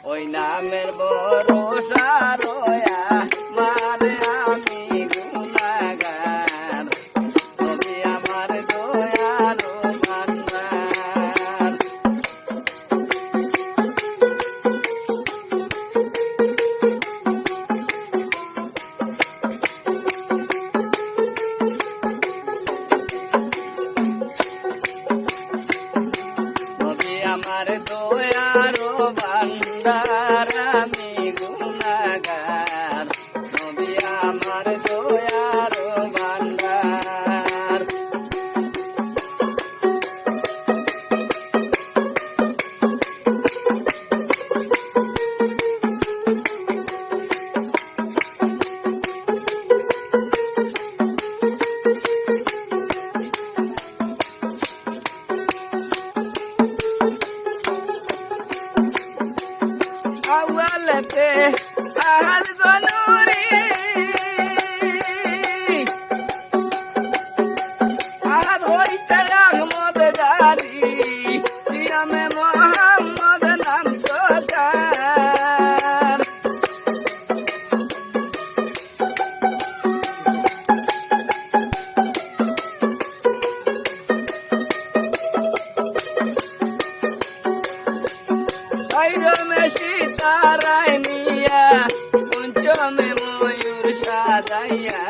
ওই নামের ভরসা রয়া মারে আমি গুনাহগার নবী আমার দয়ার ভান্ডার নবী আমার দয়ার ভান্ডার আমি গুনাহগার নবী আমার দয়ার ভান্ডার আওয়ালতে আহাল গনুরি আহাদ হইতে আহমদ গারি সিয়ামে মোহাম্মদ নাম সদার বাইরমে সীতারায় নিয়া পঞ্চমে ময়ূর সাজাইয়া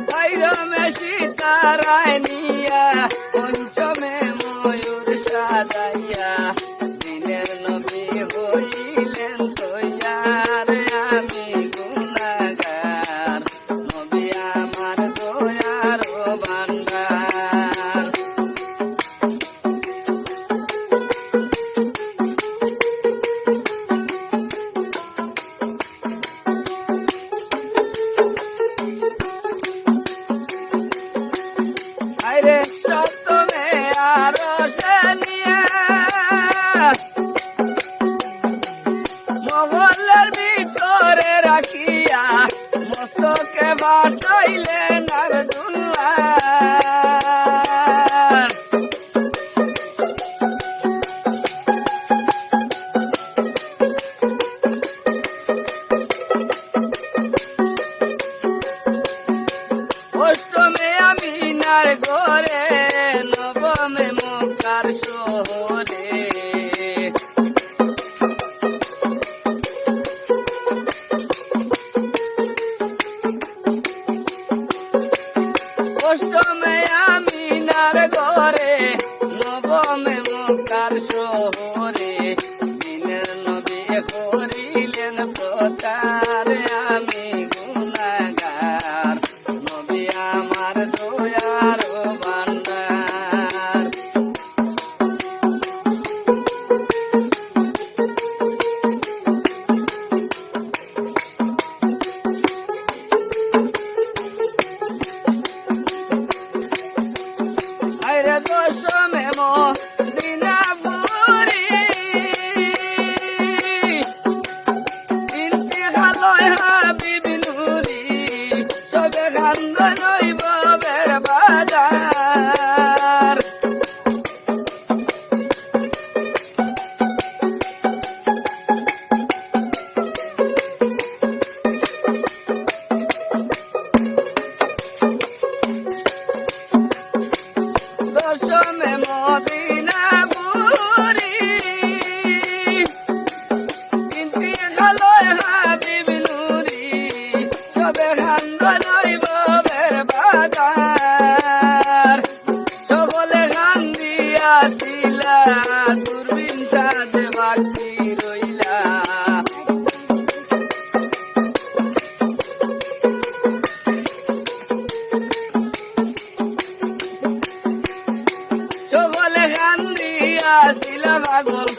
বাইরমে সীতারায় নিয়া পঞ্চমে ময়ূর সাজাইয়া দিনের নবী হইলেন তৈয়ার আমি গুনাহগার নবী আমার দয়ার ভান্ডার আরে সপ্তমে আরো সে নিয়ে মহলের ভিতরে রাখিয়া মস্তকে বাটাইলেন আব্দুল্লাহ অষ্টমে আমিনার ঘরে নবমে মক্কার শহরে অষ্টমে আমিনার ঘরে নবমে মক্কার শহরে দিনের নবী করিলেন প্রচার আমি গুনাহগার নবী আমার দয়ার ভান্ডার আরে দশমে মদিনাপুরি ইন্তিহালয় হাবিব নুরি সবে গান্ধ নইব বের বাজার দশমে মদিনাপুরি ইন্তিহালয় হাবিব নুরি সবে গান্ধ নইব বের বাজার সকলে গান দিয়াছিলা দূরবীন সাজে বাকি রইলা সকলে গান দিয়াছিলা পাগল